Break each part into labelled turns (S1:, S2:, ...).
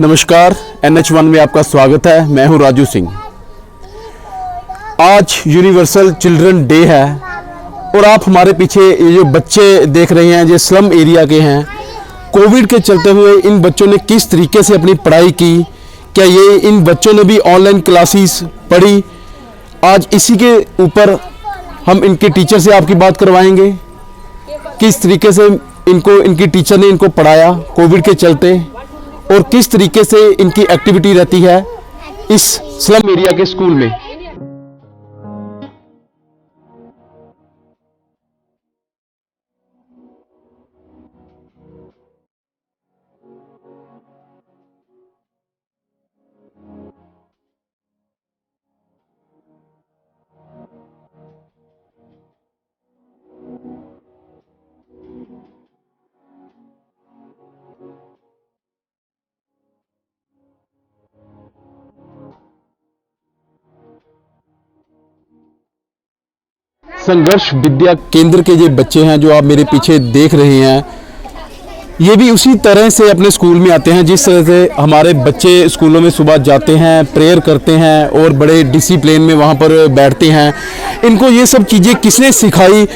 S1: नमस्कार, NH1 में आपका स्वागत है। मैं हूं राजू सिंह। आज यूनिवर्सल चिल्ड्रन डे है और आप हमारे पीछे ये जो बच्चे देख रहे हैं जो स्लम एरिया के हैं, कोविड के चलते हुए इन बच्चों ने किस तरीके से अपनी पढ़ाई की, क्या ये इन बच्चों ने भी ऑनलाइन क्लासेस पढ़ी, आज इसी के ऊपर हम इनके टीचर से आपकी बात करवाएंगे। किस तरीके से इनकी टीचर ने इनको पढ़ाया कोविड के चलते और किस तरीके से इनकी एक्टिविटी रहती है इस स्लम एरिया के स्कूल में। संघर्ष विद्या केंद्र के ये बच्चे हैं जो आप मेरे पीछे देख रहे हैं, ये भी उसी तरह से अपने स्कूल में आते हैं जिस तरह से हमारे बच्चे स्कूलों में सुबह जाते हैं, प्रेयर करते हैं और बड़े डिसिप्लिन में वहाँ पर बैठते हैं। इनको ये सब चीज़ें किसने सिखाई,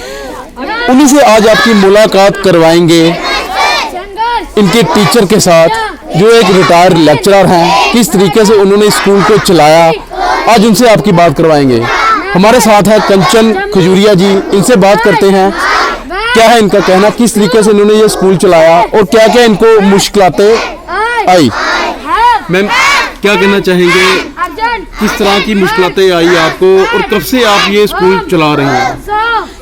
S1: उन्हीं से आज आपकी मुलाकात करवाएंगे इनके टीचर के साथ जो एक रिटायर्ड लेक्चरर हैं। किस तरीके से उन्होंने स्कूल को चलाया, आज उनसे आपकी बात करवाएंगे। हमारे साथ है कंचन खजूरिया जी, इनसे बात करते हैं क्या है इनका कहना, किस तरीके से इन्होंने ये स्कूल चलाया और क्या क्या इनको मुश्किलातें आई। मैम, क्या कहना चाहेंगे, किस तरह की मुश्किलातें आई आपको और कब से आप ये स्कूल चला रहे हैं?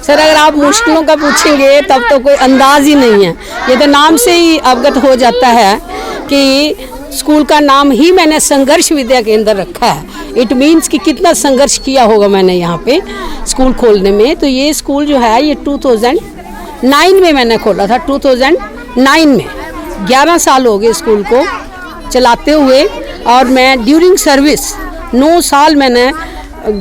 S2: सर, अगर आप मुश्किलों का पूछेंगे तब तो कोई अंदाज ही नहीं है। ये तो नाम से ही अवगत हो जाता है कि स्कूल का नाम ही मैंने संघर्ष विद्या केंद्र रखा है। इट मीन्स कि कितना संघर्ष किया होगा मैंने यहाँ पे स्कूल खोलने में। तो ये स्कूल जो है ये 2009 में मैंने खोला था। 2009 में 11 साल हो गए स्कूल को चलाते हुए और मैं ड्यूरिंग सर्विस 9 साल मैंने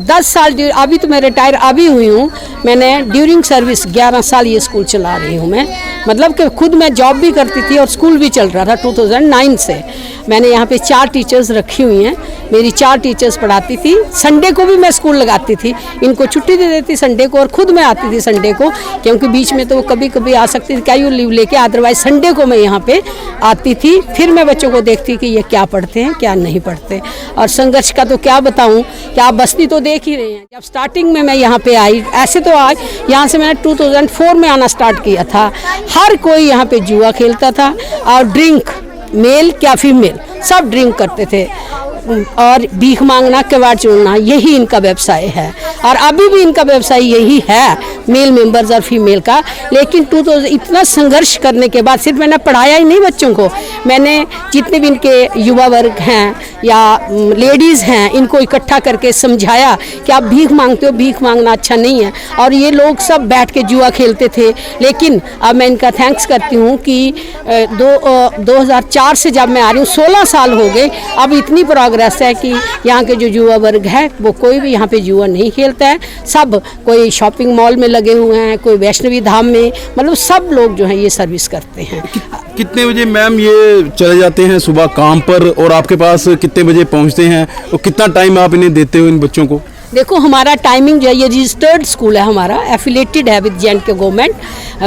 S2: 10 साल अभी तो मैं रिटायर अभी हुई हूँ। मैंने ड्यूरिंग सर्विस 11 साल ये स्कूल चला रही हूँ मैं, मतलब कि खुद मैं जॉब भी करती थी और स्कूल भी चल रहा था। 2009 से मैंने यहाँ पे 4 टीचर्स रखी हुई हैं। मेरी 4 टीचर्स पढ़ाती थी। संडे को भी मैं स्कूल लगाती थी, इनको छुट्टी दे देती संडे को और खुद मैं आती थी संडे को, क्योंकि बीच में तो वो कभी कभी आ सकती थी कैजुअल लीव लेके। अदरवाइज संडे को मैं यहाँ पे आती थी, फिर मैं बच्चों को देखती कि ये क्या पढ़ते हैं क्या नहीं पढ़ते। और संघर्ष का तो क्या बताऊँ कि आप बस्ती तो देख ही रहे हैं। जब स्टार्टिंग में मैं यहाँ पे आई, ऐसे तो आज यहाँ से मैंने 2004 में आना स्टार्ट किया था। हर कोई यहाँ पे जुआ खेलता था और ड्रिंक, मेल क्या फीमेल सब ड्रिंक करते थे और भीख मांगना, किवाड़ चोरना, यही इनका व्यवसाय है। और अभी भी इनका व्यवसाय यही है, मेल मेंबर्स और फीमेल का। लेकिन 2000 इतना संघर्ष करने के बाद सिर्फ मैंने पढ़ाया ही नहीं बच्चों को, मैंने जितने भी इनके युवा वर्ग हैं या लेडीज़ हैं इनको इकट्ठा करके समझाया कि आप भीख मांगते हो, भीख मांगना अच्छा नहीं है। और ये लोग सब बैठ के जुआ खेलते थे। लेकिन अब मैं इनका थैंक्स करती हूँ कि 2004 से जब मैं आ रही हूँ 16 साल हो गए, अब इतनी प्रोग्रेस है कि यहाँ के जो युवा वर्ग है वो कोई भी यहाँ पे जुआ नहीं खेलता है। सब कोई शॉपिंग मॉल में लगे हुए हैं, कोई वैष्णवी धाम में, मतलब सब लोग जो हैं ये सर्विस करते हैं।
S1: कितने बजे मैम ये चले जाते हैं सुबह काम पर और आपके पास कितने बजे पहुँचते हैं और कितना टाइम आप इन्हें देते हो इन बच्चों को?
S2: देखो, हमारा टाइमिंग जो है ये रजिस्टर्ड स्कूल है, हमारा एफिलेटेड है विद J&K गवर्नमेंट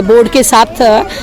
S2: बोर्ड के साथ।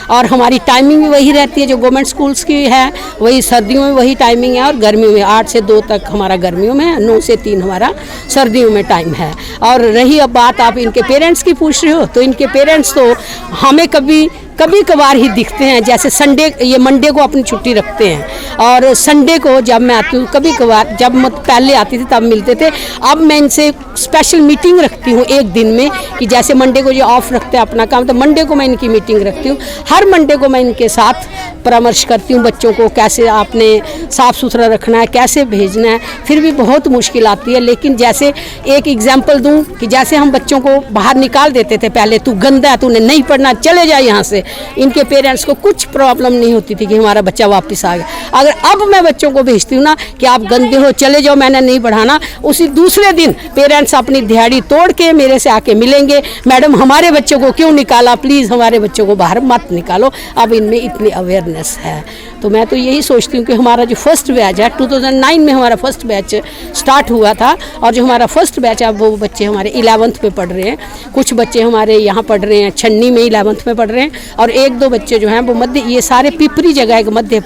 S2: और हमारी टाइमिंग भी वही रहती है जो गवर्नमेंट स्कूल्स की है, वही सर्दियों में वही टाइमिंग है और गर्मियों में 8 से 2 तक हमारा गर्मियों में, 9 से 3 हमारा सर्दियों में टाइम है। और रही अब बात आप इनके पेरेंट्स की पूछ रहे हो, तो इनके पेरेंट्स तो हमें कभी कभार ही दिखते हैं। जैसे संडे, ये मंडे को अपनी छुट्टी रखते हैं और संडे को जब मैं आती हूँ कभी कभार, जब मैं पहले आती थी तब मिलते थे। अब मैं इनसे स्पेशल मीटिंग रखती हूँ एक दिन में कि जैसे मंडे को जो ऑफ रखते हैं अपना काम, तो मंडे को मैं इनकी मीटिंग रखती हूँ। हर मंडे को मैं इनके साथ परामर्श करती हूँ बच्चों को कैसे आपने साफ़ सुथरा रखना है, कैसे भेजना है। फिर भी बहुत मुश्किल आती है, लेकिन जैसे एक एग्जाम्पल दूँ कि जैसे हम बच्चों को बाहर निकाल देते थे पहले, तू गंदा है, तूने नहीं पढ़ना, चले जाए यहाँ से। इनके पेरेंट्स को कुछ प्रॉब्लम नहीं होती थी कि हमारा बच्चा वापस आ गया। अगर अब मैं बच्चों को भेजती हूँ ना कि आप गंदे हो, चले जाओ, मैंने नहीं पढ़ाना, उसी दूसरे दिन पेरेंट्स अपनी दिहाड़ी तोड़ के मेरे से आके मिलेंगे, मैडम हमारे बच्चों को क्यों निकाला, प्लीज़ हमारे बच्चों को बाहर मत निकालो। अब इनमें इतनी अवेयरनेस अवेयरनेस है। तो मैं तो यही सोचती हूँ कि हमारा जो फर्स्ट बैच है 2009 में हमारा फर्स्ट बैच स्टार्ट हुआ था, और जो हमारा फर्स्ट बैच है वो बच्चे हमारे 11th में पढ़ रहे हैं। कुछ बच्चे हमारे यहाँ पढ़ रहे हैं, छन्नी में 11th में पढ़ रहे हैं, और एक दो बच्चे जो हैं वो मध्य, ये सारे पिपरी जगह है मध्य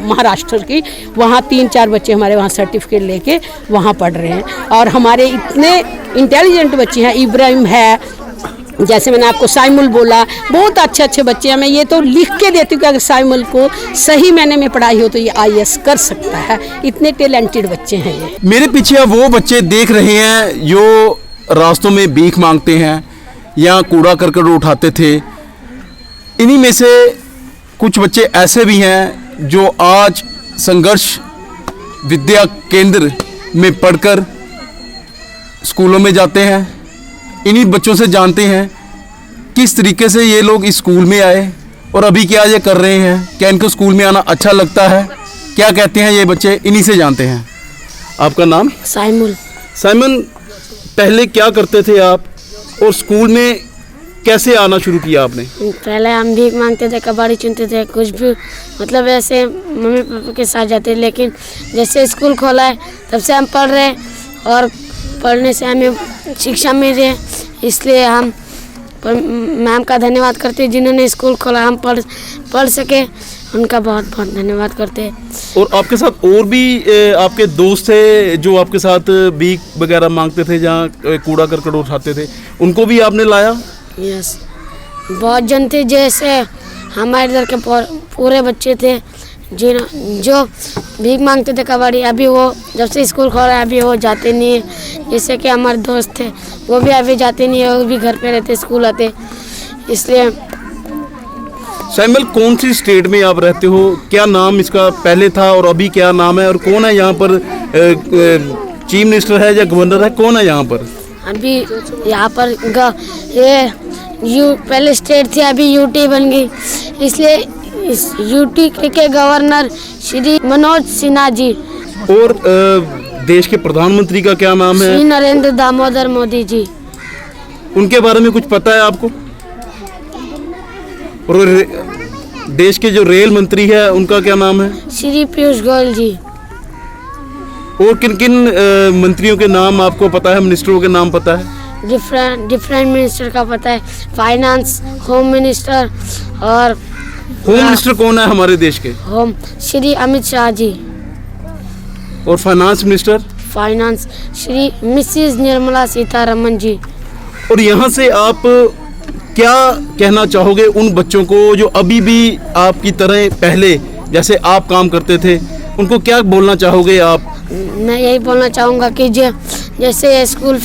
S2: महाराष्ट्र की, वहाँ 3-4 बच्चे हमारे वहाँ सर्टिफिकेट लेके वहाँ पढ़ रहे हैं। और हमारे इतने इंटेलिजेंट बच्चे हैं, इब्राहिम है, जैसे मैंने आपको साइमुल बोला, बहुत अच्छे अच्छे बच्चे हैं। मैं ये तो लिख के देती हूँ कि अगर साइमुल को सही मैंने में पढ़ाई हो तो ये IAS कर सकता है। इतने टैलेंटेड बच्चे हैं ये।
S1: मेरे पीछे आप वो बच्चे देख रहे हैं जो रास्तों में भीख मांगते हैं या कूड़ा करकट उठाते थे। इन्हीं में से कुछ बच्चे ऐसे भी हैं जो आज संघर्ष विद्या केंद्र में पढ़कर स्कूलों में जाते हैं। इन्हीं बच्चों से जानते हैं किस तरीके से ये लोग इस स्कूल में आए और अभी क्या ये कर रहे हैं, क्या इनको स्कूल में आना अच्छा लगता है, क्या कहते हैं ये बच्चे, इन्हीं से जानते हैं। आपका नाम?
S2: साइमुल।
S1: साइमन, पहले क्या करते थे आप और स्कूल में कैसे आना शुरू किया आपने?
S3: पहले हम भीख मांगते थे, कबाड़ी चुनते थे, कुछ भी मतलब ऐसे मम्मी पापा के साथ जाते, लेकिन जैसे स्कूल खोला है तब से हम पढ़ रहे हैं और पढ़ने से हमें शिक्षा मिल रही है। इसलिए हम मैम का धन्यवाद करते हैं जिन्होंने स्कूल खोला, हम पढ़ सके, उनका बहुत बहुत धन्यवाद करते हैं।
S1: और आपके साथ और भी आपके दोस्त थे जो आपके साथ भीख वगैरह मांगते थे, जहाँ कूड़ा करकट उठाते थे, उनको भी आपने लाया?
S3: यस, बहुत जन थे, जैसे हमारे इधर के पूरे बच्चे थे जो भीख मांगते थे कबाड़ी। अभी वो जब से स्कूल खोला है अभी वो जाते नहीं है। जैसे कि हमारे दोस्त थे वो भी अभी जाते नहीं है, वो भी घर पे रहते, स्कूल आते। इसलिए
S1: सैमुअल, कौन सी स्टेट में आप रहते हो? क्या नाम इसका पहले था और अभी क्या नाम है? और कौन है यहाँ पर चीफ मिनिस्टर है या गवर्नर है, कौन है यहाँ पर?
S3: अभी यहाँ पर पहले स्टेट थी, अभी यूटी बन गई। इसलिए इस यूटी के गवर्नर श्री मनोज सिन्हा जी।
S1: और देश के प्रधानमंत्री का क्या नाम है?
S3: श्री नरेंद्र दामोदर मोदी जी।
S1: उनके बारे में कुछ पता है आपको? और देश के जो रेल मंत्री है उनका क्या नाम है?
S3: श्री पीयूष गोयल जी।
S1: और किन किन मंत्रियों के नाम आपको पता है, मिनिस्टरों के नाम पता है?
S3: डिफरेंट मिनिस्टर का पता है, फाइनेंस, होम मिनिस्टर। और
S1: होम मिनिस्टर कौन है हमारे देश के?
S3: होम श्री अमित शाह जी।
S1: और finance minister?
S3: Finance Shri Mrs Nirmala Sitharaman ji.
S1: और यहाँ से आप क्या कहना चाहोगे उन बच्चों को जो अभी भी आपकी तरह पहले जैसे आप काम करते थे, उनको क्या बोलना चाहोगे आप?
S3: मैं यही बोलना चाहूँगा कि जैसे स्कूल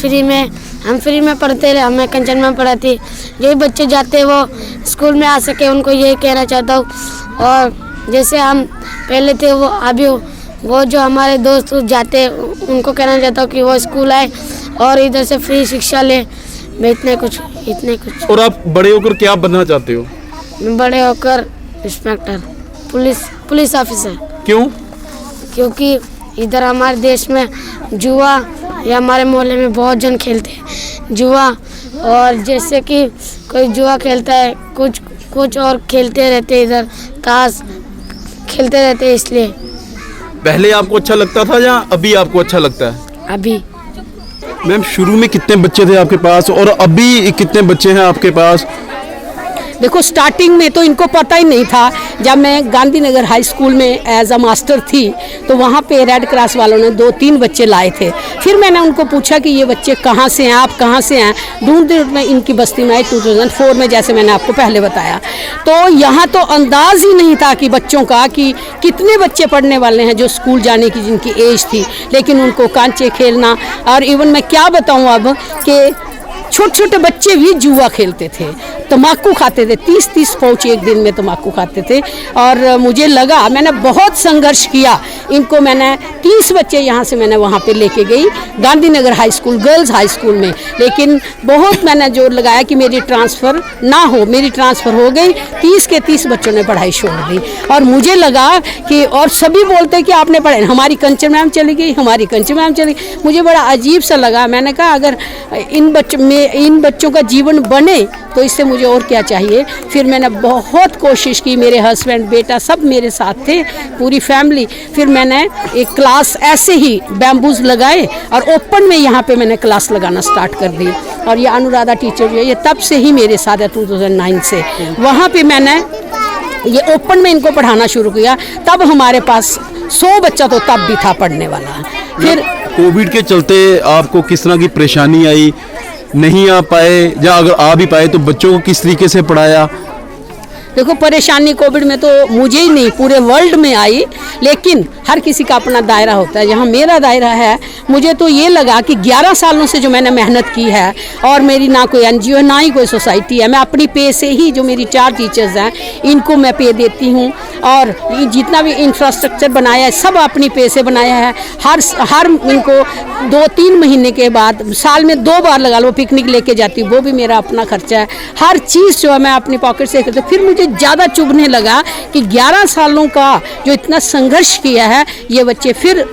S3: हम फ्री में पढ़ते रहे, हमें कंचन में पढ़ाती, जो बच्चे जाते वो स्कूल में आ सके, उनको यही कहना चाहता हूँ। और जैसे हम पहले थे वो अभी वो जो हमारे दोस्त जाते उनको कहना चाहता हूँ कि वो स्कूल आए और इधर से फ्री शिक्षा ले। मैं इतने कुछ।
S1: और आप बड़े होकर क्या बनना चाहते हो?
S3: मैं बड़े होकर इंस्पेक्टर, पुलिस ऑफिसर।
S1: क्यों?
S3: क्योंकि इधर हमारे देश में जुआ या हमारे मोहल्ले में बहुत जन खेलते हैं जुआ, और जैसे कि कोई जुआ खेलता है, कुछ और खेलते रहते हैं, इधर ताश खेलते रहते हैं। इसलिए
S1: पहले आपको अच्छा लगता था या अभी आपको अच्छा लगता है?
S3: अभी।
S1: मैम, शुरू में कितने बच्चे थे आपके पास और अभी कितने बच्चे हैं आपके पास?
S2: देखो, स्टार्टिंग में तो इनको पता ही नहीं था। जब मैं गांधीनगर हाई स्कूल में एज अ मास्टर थी तो वहाँ पे रेड क्रॉस वालों ने 2-3 बच्चे लाए थे। फिर मैंने उनको पूछा कि ये बच्चे कहाँ से हैं, आप कहाँ से हैं? ढूंढते में इनकी बस्ती में आई 2004 में, जैसे मैंने आपको पहले बताया। तो यहाँ तो अंदाज ही नहीं था कि बच्चों का कि कितने बच्चे पढ़ने वाले हैं जो स्कूल जाने की जिनकी एज थी, लेकिन उनको कांचे खेलना। और इवन मैं क्या बताऊँ अब कि छोटे छोटे बच्चे भी जुआ खेलते थे, तम्बाकू खाते थे, 30-30 पाउच एक दिन में तम्बाकू खाते थे। और मुझे लगा, मैंने बहुत संघर्ष किया। इनको मैंने 30 बच्चे यहाँ से मैंने वहाँ पे लेके गई Gandhinagar high school, girls high school में, लेकिन बहुत मैंने जोर लगाया कि मेरी ट्रांसफ़र ना हो। मेरी ट्रांसफ़र हो गई, 30 के 30 बच्चों ने पढ़ाई छोड़ दी। और मुझे लगा कि, और सभी बोलते कि आपने पढ़ाई, हमारी कंचन मैम चली गई, हमारी कंचन मैम चली गई। मुझे बड़ा अजीब सा लगा। मैंने कहा अगर इन बच्चों का जीवन बने तो इससे मुझे और क्या चाहिए। फिर मैंने बहुत कोशिश की, मेरे हस्बैंड बेटा सब मेरे साथ थे, पूरी फैमिली। फिर मैंने एक क्लास ऐसे ही बैम्बूज लगाए और ओपन में यहाँ पे मैंने क्लास लगाना स्टार्ट कर दी। और ये अनुराधा टीचर जो है ये तब से ही मेरे साथ है, 2009 से। वहाँ पे मैंने ये ओपन में इनको पढ़ाना शुरू किया। तब हमारे पास 100 बच्चा तो तब भी था पढ़ने वाला। फिर
S1: कोविड के चलते आपको किस तरह की परेशानी आई, नहीं आ पाए, या अगर आ भी पाए तो बच्चों को किस तरीके से पढ़ाया?
S2: देखो, परेशानी कोविड में तो मुझे ही नहीं पूरे वर्ल्ड में आई, लेकिन हर किसी का अपना दायरा होता है। यहाँ मेरा दायरा है, मुझे तो ये लगा कि 11 सालों से जो मैंने मेहनत की है, और मेरी ना कोई एनजीओ है ना ही कोई सोसाइटी है, मैं अपनी पे से ही, जो मेरी 4 टीचर्स हैं इनको मैं पे देती हूँ, और जितना भी इंफ्रास्ट्रक्चर बनाया है सब अपनी पे से बनाया है। हर इनको 2-3 महीने के बाद, साल में 2 बार लगा लो, पिकनिक लेके जाती हूँ, वो भी मेरा अपना खर्चा है। हर चीज़ जो है मैं अपनी पॉकेट से करती हूँ। फिर मुझे ज़्यादा चुभने लगा कि 11 सालों का जो इतना संघर्ष किया है, ये बच्चे फिर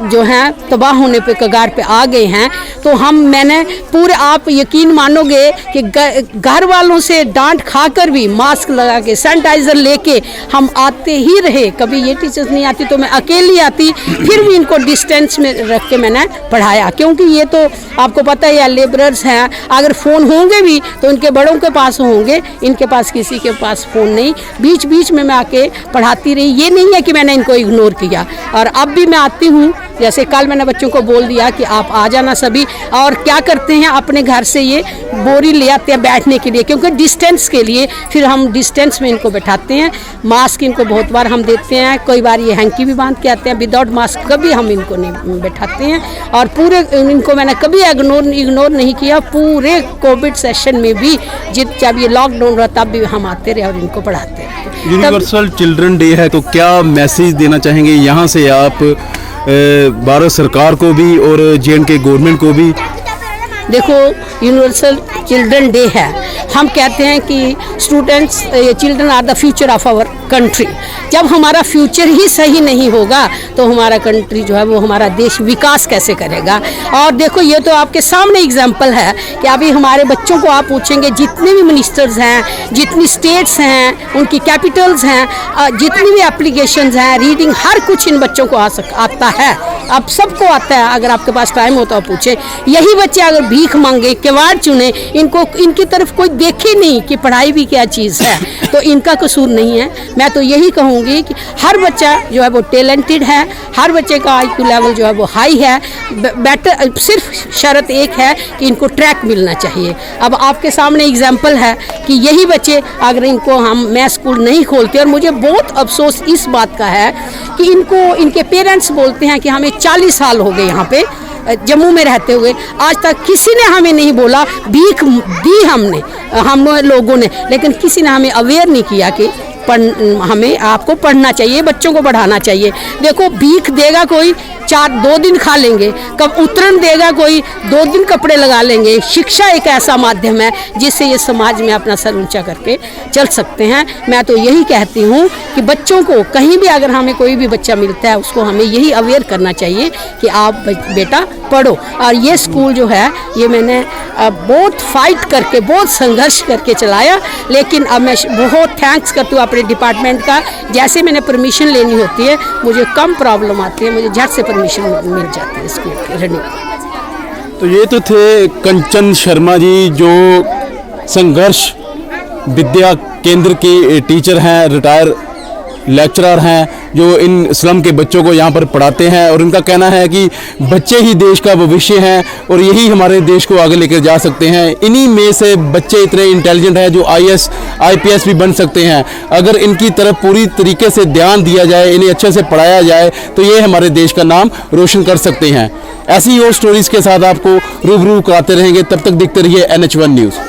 S2: जो हैं तबाह होने पे कगार पे आ गए हैं। तो मैंने पूरे, आप यकीन मानोगे कि घर वालों से डांट खाकर भी, मास्क लगा के, सैनिटाइज़र लेके हम आते ही रहे। कभी ये टीचर्स नहीं आती तो मैं अकेली आती, फिर भी इनको डिस्टेंस में रख के मैंने पढ़ाया। क्योंकि ये तो आपको पता ही है, लेबरर्स हैं, अगर फ़ोन होंगे भी तो इनके बड़ों के पास होंगे, इनके पास किसी के पास फ़ोन नहीं। बीच बीच में मैं आके पढ़ाती रही, ये नहीं है कि मैंने इनको इग्नोर किया। और अब भी मैं आती हूँ, जैसे कल मैंने बच्चों को बोल दिया कि आप आ जाना सभी। और क्या करते हैं, अपने घर से ये बोरी ले आते हैं बैठने के लिए, क्योंकि डिस्टेंस के लिए फिर हम डिस्टेंस में इनको बैठाते हैं। मास्क इनको बहुत बार हम देते हैं, कई बार ये हैंकी भी बांध के आते हैं। विदाउट मास्क कभी हम इनको नहीं बैठाते हैं। और पूरे इनको मैंने कभी इग्नोर नहीं किया। पूरे कोविड सेशन में भी, जब ये लॉकडाउन रहा तब भी हम आते रहे और इनको पढ़ाते रहे।
S1: यूनिवर्सल चिल्ड्रन डे है, तो क्या मैसेज देना चाहेंगे यहाँ से आप भारत सरकार को भी और J&K गवर्नमेंट को भी?
S2: देखो, यूनिवर्सल चिल्ड्रन डे है, हम कहते हैं कि students, children are the future of our country. जब हमारा फ्यूचर ही सही नहीं होगा तो हमारा कंट्री जो है वो, हमारा देश विकास कैसे करेगा। और देखो, ये तो आपके सामने एग्जांपल है कि अभी हमारे बच्चों को आप पूछेंगे, जितने भी मिनिस्टर्स हैं, जितनी स्टेट्स हैं, उनकी कैपिटल्स हैं, जितनी भी एप्लीकेशंस हैं, रीडिंग, हर कुछ इन बच्चों को आता है। अब सबको आता है, अगर आपके पास टाइम हो तो पूछे। यही बच्चे अगर भीख मांगे, किवाड़ चुने, इनकी तरफ कोई देखे नहीं कि पढ़ाई भी क्या चीज़ है, तो इनका कसूर नहीं है। मैं तो यही कहूँगी कि हर बच्चा जो है वो टैलेंटेड है, हर बच्चे का IQ लेवल जो है वो हाई है। बेटर, सिर्फ शर्त एक है कि इनको ट्रैक मिलना चाहिए। अब आपके सामने एग्जाम्पल है कि यही बच्चे, अगर इनको मैं स्कूल नहीं खोलते, और मुझे बहुत अफसोस इस बात का है कि इनके पेरेंट्स बोलते हैं कि हमें 40 साल हो गए यहाँ पे जम्मू में रहते हुए, आज तक किसी ने हमें नहीं बोला, भीख दी हम लोगों ने, लेकिन किसी ने हमें अवेयर नहीं किया कि हमें आपको पढ़ना चाहिए, बच्चों को पढ़ाना चाहिए। देखो, भीख देगा कोई 2 दिन खा लेंगे, कब उतरण देगा कोई 2 दिन कपड़े लगा लेंगे। शिक्षा एक ऐसा माध्यम है जिससे ये समाज में अपना सर ऊंचा करके चल सकते हैं। मैं तो यही कहती हूँ कि बच्चों को कहीं भी, अगर हमें कोई भी बच्चा मिलता है, उसको हमें यही अवेयर करना चाहिए कि आप बेटा पढ़ो। और ये स्कूल जो है, ये मैंने बहुत फाइट करके, बहुत संघर्ष करके चलाया, लेकिन अब मैं बहुत थैंक्स करती हूँ अपने डिपार्टमेंट का। जैसे मैंने परमिशन लेनी होती है, मुझे कम प्रॉब्लम आती है, मुझे झट से परमिशन मिल जाती है स्कूल की रनिंग।
S1: तो ये तो थे कंचन शर्मा जी, जो संघर्ष विद्या केंद्र की टीचर हैं, रिटायर लेक्चरर हैं, जो इन स्लम के बच्चों को यहाँ पर पढ़ाते हैं। और उनका कहना है कि बच्चे ही देश का भविष्य हैं और यही हमारे देश को आगे लेकर जा सकते हैं। इन्हीं में से बच्चे इतने इंटेलिजेंट हैं जो IAS IPS भी बन सकते हैं। अगर इनकी तरफ पूरी तरीके से ध्यान दिया जाए, इन्हें अच्छे से पढ़ाया जाए, तो ये हमारे देश का नाम रोशन कर सकते हैं। ऐसी और स्टोरीज़ के साथ आपको रूबरू कराते रहेंगे। तब तक देखते रहिए NH1 न्यूज़।